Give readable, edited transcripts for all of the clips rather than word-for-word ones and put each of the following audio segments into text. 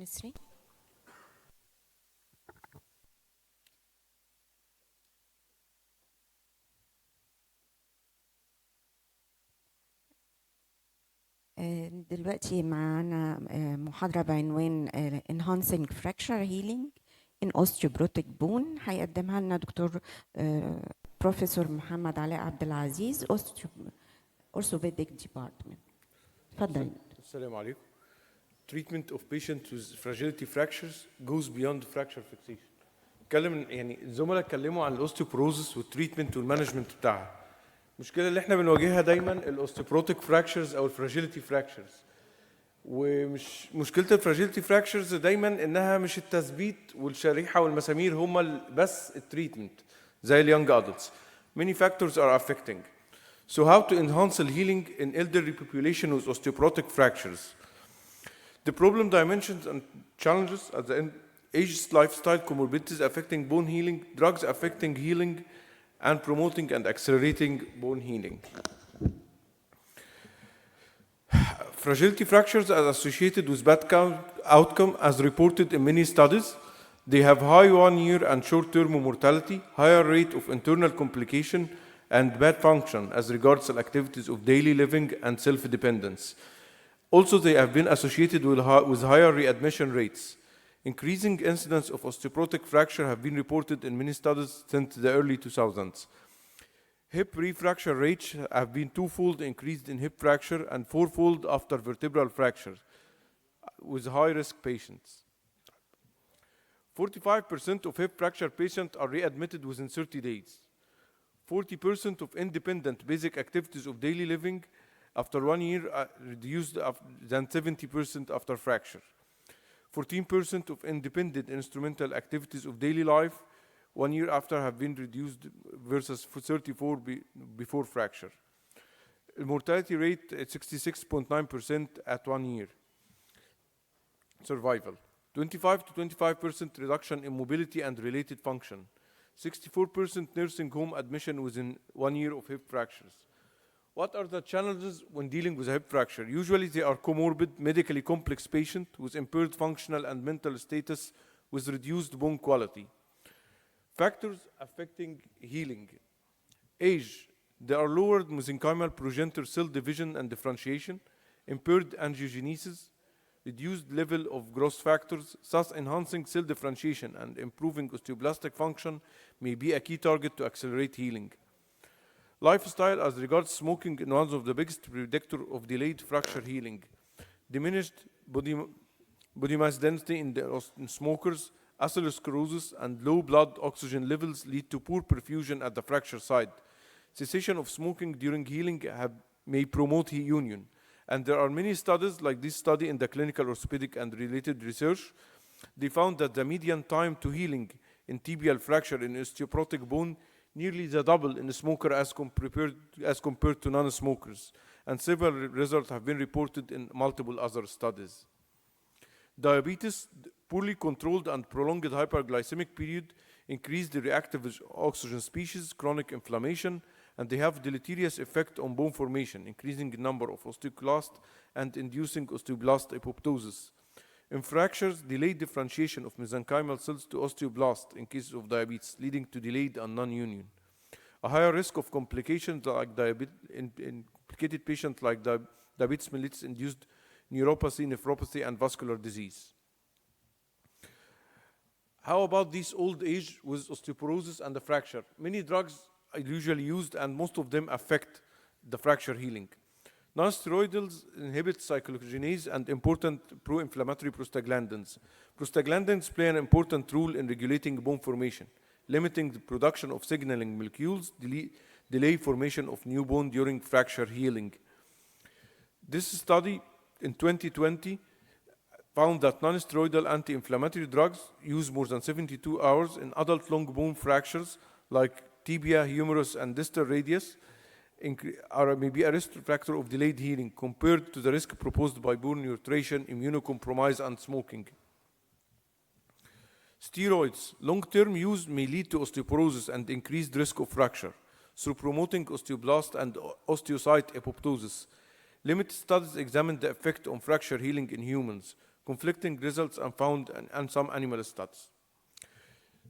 Nesreen. دلوقتي معانا محاضرة بعنوان Enhancing Fracture Healing in Osteoporotic Bone هيقدمها لنا دكتور بروفيسور محمد علاء عبد العزيز Orthopedic Department. اتفضل. السلام عليكم. Treatment of patients with fragility fractures goes beyond fracture fixation. الزملاء اتكلموا عن الاوستيوبروزس والتريتمنت والمانجمنت بتاعها. المشكله اللي احنا بنواجهها دايما الاوستيوبروتيك فراكشرز او الفراجيليتي فراكشرز. ومش مشكله الفراجيليتي فراكشرز دايما انها مش التثبيت والشريحه والمسامير هم بس التريتمنت زي اليونج ادلتس. Many factors are affecting. So how to enhance the healing in elderly population with osteoporotic fractures? The problem dimensions and challenges at the end, age, lifestyle, comorbidities affecting bone healing, drugs affecting healing, and promoting and accelerating bone healing. Fragility fractures are associated with bad outcome as reported in many studies. They have high 1-year and short-term mortality, higher rate of internal complication, and bad function as regards the activities of daily living and self-dependence. Also, they have been associated with higher readmission rates. Increasing incidence of osteoporotic fracture have been reported in many studies since the early 2000s. Hip refracture rates have been twofold increased in hip fracture and fourfold after vertebral fracture with high-risk patients. 45% of hip fracture patients are readmitted within 30 days. 40% of independent basic activities of daily living after 1 year are reduced than 70% after fracture. 14% of independent instrumental activities of daily life 1 year after have been reduced versus 34 before fracture. The mortality rate at 66.9% at 1 year. Survival. 25 to 25% reduction in mobility and related function. 64% nursing home admission within 1 year of hip fractures. What are the challenges when dealing with a hip fracture? Usually they are comorbid, medically complex patient with impaired functional and mental status with reduced bone quality. Factors affecting healing. Age. There are lowered mesenchymal progenitor cell division and differentiation, impaired angiogenesis, reduced level of growth factors, thus enhancing cell differentiation and improving osteoblastic function may be a key target to accelerate healing. Lifestyle as regards smoking is one of the biggest predictor of delayed fracture healing. Diminished body mass density in smokers, atherosclerosis, and low blood oxygen levels lead to poor perfusion at the fracture site. Cessation of smoking during healing may promote union. And there are many studies like this study in the clinical orthopedic and related research. They found that the median time to healing in tibial fracture in osteoporotic bone nearly the double in a smoker as compared to non-smokers. And several results have been reported in multiple other studies. Diabetes, poorly controlled and prolonged hyperglycemic period increase the reactive oxygen species, chronic inflammation, and they have deleterious effect on bone formation, increasing the number of osteoclasts and inducing osteoblast apoptosis. In fractures, delayed differentiation of mesenchymal cells to osteoblast in cases of diabetes, leading to delayed and non-union. A higher risk of complications like complicated patients like diabetes mellitus induced neuropathy, nephropathy, and vascular disease. How about this old age with osteoporosis and the fracture? Many drugs are usually used and most of them affect the fracture healing. Non-steroidals inhibit cyclooxygenase and important pro-inflammatory prostaglandins. Prostaglandins play an important role in regulating bone formation, limiting the production of signaling molecules, delay formation of new bone during fracture healing. This study in 2020 found that non-steroidal anti-inflammatory drugs used more than 72 hours in adult long bone fractures like tibia, humerus, and distal radius may be a risk factor of delayed healing compared to the risk proposed by bone nutrition, immunocompromise, and smoking. Steroids. Long-term use may lead to osteoporosis and increased risk of fracture through promoting osteoblast and osteocyte apoptosis. Limited studies examined the effect on fracture healing in humans. conflicting results are found in some animal studies.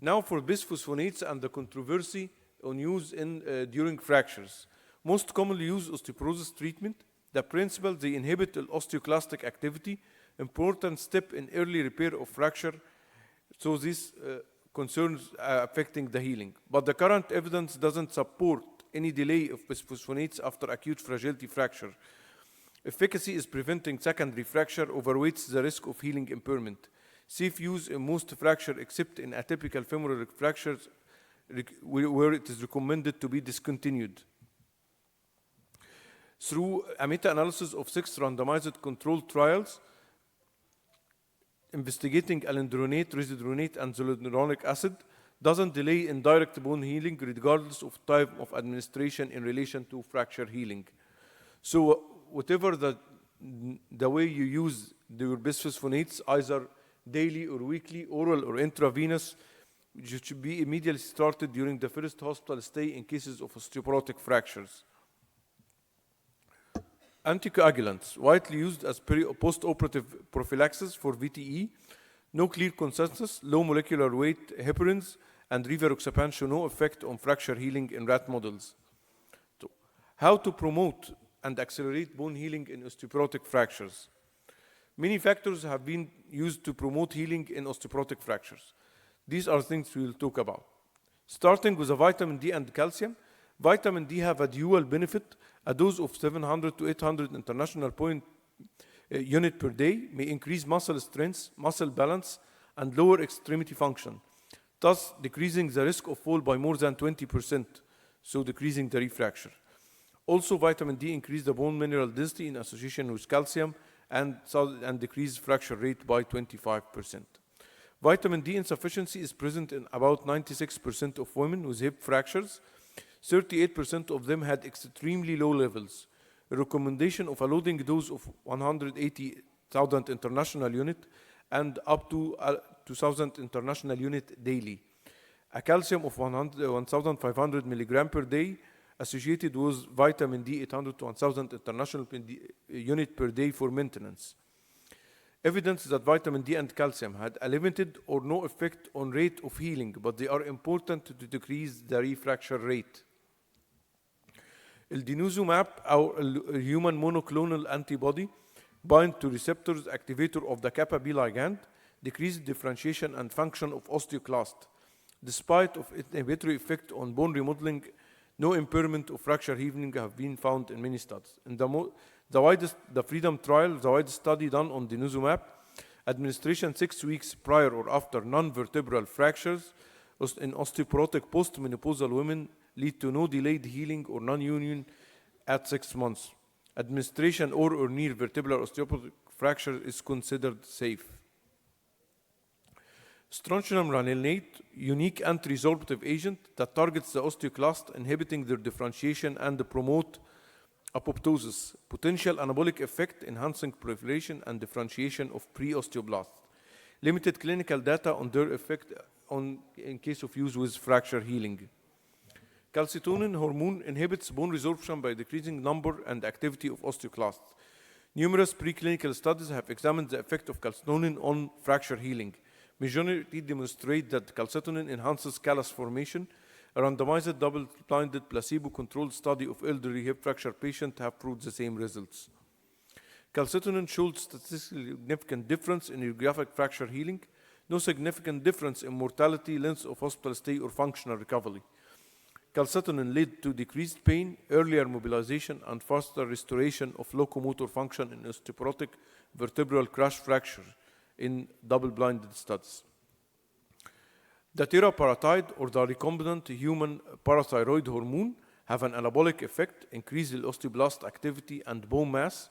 Now for bisphosphonates and the controversy on use during fractures. Most commonly used osteoporosis treatment, the principle they inhibit osteoclastic activity, important step in early repair of fracture, so this concerns affecting the healing. But the current evidence doesn't support any delay of bisphosphonates after acute fragility fracture. Efficacy is preventing secondary fracture overweights the risk of healing impairment. Safe use in most fractures except in atypical femoral fractures where it is recommended to be discontinued. Through a meta-analysis of 6 randomized controlled trials investigating alendronate, risedronate, and zoledronic acid doesn't delay indirect bone healing regardless of type of administration in relation to fracture healing. So whatever the way you use your bisphosphonates, either daily or weekly, oral or intravenous, it should be immediately started during the first hospital stay in cases of osteoporotic fractures. Anticoagulants, widely used as post-operative prophylaxis for VTE, no clear consensus, low molecular weight heparins, and rivaroxaban show no effect on fracture healing in rat models. So, how to promote and accelerate bone healing in osteoporotic fractures? Many factors have been used to promote healing in osteoporotic fractures. These are things we will talk about. Starting with the vitamin D and calcium, vitamin D have a dual benefit. A dose of 700 to 800 international point unit per day may increase muscle strength, muscle balance, and lower extremity function, thus decreasing the risk of fall by more than 20%, so decreasing the refracture. Also, vitamin D increases the bone mineral density in association with calcium and decrease fracture rate by 25%. Vitamin D insufficiency is present in about 96% of women with hip fractures. 38% of them had extremely low levels. A recommendation of a loading dose of 180,000 international unit and up to 2,000 international unit daily. A calcium of 1,500 milligram per day associated with vitamin D 800 to 1,000 international unit per day for maintenance. Evidence that vitamin D and calcium had a limited or no effect on rate of healing, but they are important to decrease the refracture rate. Denosumab, our human monoclonal antibody, bind to receptors activator of the kappa B ligand, decrease differentiation and function of osteoclast. Despite of its inhibitory effect on bone remodeling, no impairment of fracture healing have been found in many studies. In the Freedom trial, the widest study done on denosumab, administration 6 weeks prior or after non-vertebral fractures in osteoporotic post-menopausal women lead to no delayed healing or non-union at 6 months. Administration or near vertebral osteoporotic fracture is considered safe. Strontium ranelate, unique anti-resorptive agent that targets the osteoclast, inhibiting their differentiation and promote apoptosis. Potential anabolic effect, enhancing proliferation and differentiation of pre-osteoblasts. Limited clinical data on their effect in case of use with fracture healing. Calcitonin hormone inhibits bone resorption by decreasing number and activity of osteoclasts. Numerous preclinical studies have examined the effect of calcitonin on fracture healing. Majority demonstrate that calcitonin enhances callus formation. A randomized double-blinded placebo-controlled study of elderly hip fracture patients have proved the same results. Calcitonin showed statistically significant difference in radiographic fracture healing, no significant difference in mortality, length of hospital stay, or functional recovery. Calcitonin led to decreased pain, earlier mobilization, and faster restoration of locomotor function in osteoporotic vertebral crush fracture in double-blinded studies. The teriparatide, or the recombinant human parathyroid hormone, have an anabolic effect, increase the osteoblast activity and bone mass,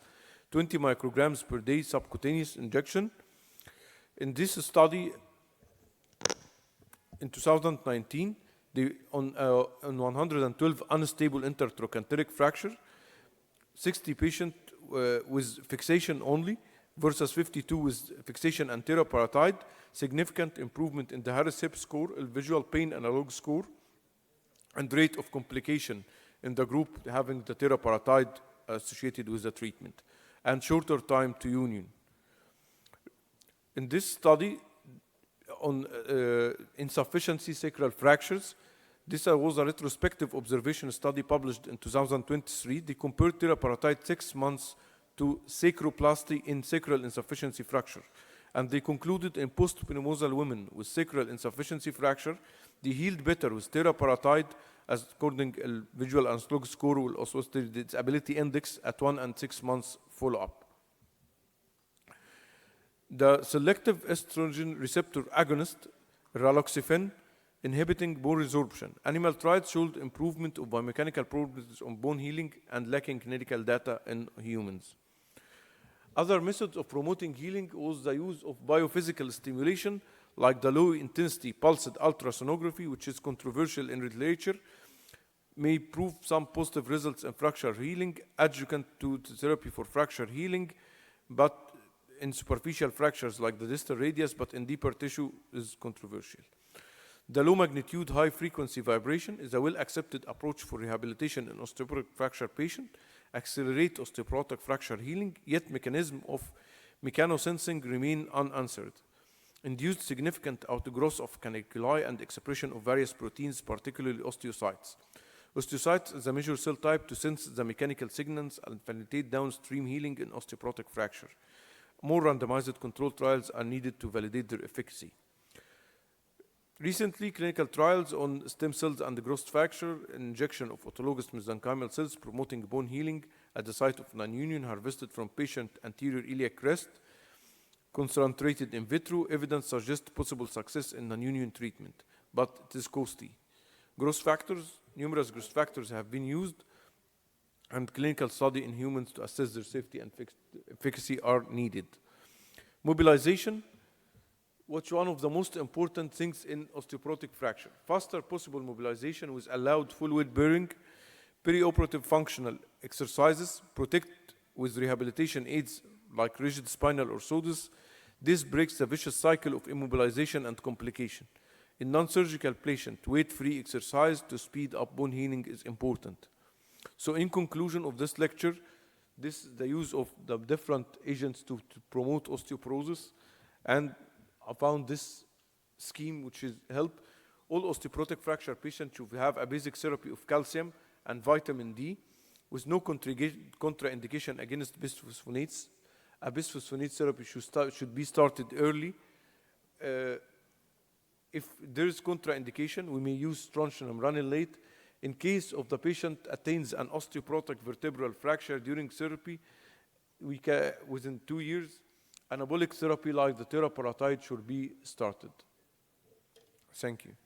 20 micrograms per day subcutaneous injection. In this study, in 2019, on 112 unstable intertrochanteric fracture, 60 patients with fixation only versus 52 with fixation and teriparatide, significant improvement in the Harris-Hip score, a visual pain analog score, and rate of complication in the group having the teriparatide associated with the treatment, and shorter time to union. In this study on insufficiency sacral fractures, this was a retrospective observation study published in 2023. They compared teriparatide 6 months to sacroplasty in sacral insufficiency fracture. And they concluded in postmenopausal women with sacral insufficiency fracture, they healed better with teriparatide as according to visual analog score will also the disability index at 1 and 6 months follow-up. The selective estrogen receptor agonist, raloxifene, inhibiting bone resorption. Animal trials showed improvement of biomechanical properties on bone healing and lacking clinical data in humans. Other methods of promoting healing was the use of biophysical stimulation, like the low-intensity pulsed ultrasonography, which is controversial in literature, may prove some positive results in fracture healing, adjuvant to therapy for fracture healing, but in superficial fractures like the distal radius, but in deeper tissue is controversial. The low magnitude, high frequency vibration is a well-accepted approach for rehabilitation in osteoporotic fracture patient, accelerate osteoporotic fracture healing, yet mechanism of mechanosensing remain unanswered. Induced significant outgrowth of caniculi and expression of various proteins, particularly osteocytes. Osteocytes is a major cell type to sense the mechanical signals and facilitate downstream healing in osteoporotic fracture. More randomized controlled trials are needed to validate their efficacy. Recently, clinical trials on stem cells and growth factor, injection of autologous mesenchymal cells promoting bone healing at the site of non-union harvested from patient anterior iliac crest, concentrated in vitro, evidence suggests possible success in non-union treatment, but it is costly. Growth factors, numerous growth factors have been used, and clinical study in humans to assess their safety and efficacy are needed. Mobilization, which one of the most important things in osteoporotic fracture. Faster possible mobilization with allowed full weight bearing, perioperative functional exercises, protect with rehabilitation aids like rigid spinal orthosis. This breaks the vicious cycle of immobilization and complication. In non-surgical patient, weight-free exercise to speed up bone healing is important. So in conclusion of this lecture, this is the use of the different agents to promote osteoporosis, and I found this scheme which is help all osteoporotic fracture patients should have a basic therapy of calcium and vitamin D with no contraindication against bisphosphonates. A bisphosphonate therapy should be started early. If there is contraindication, we may use strontium ranelate. In case of the patient attains an osteoporotic vertebral fracture during therapy, we can, within 2 years, anabolic therapy like the teriparatide should be started. Thank you.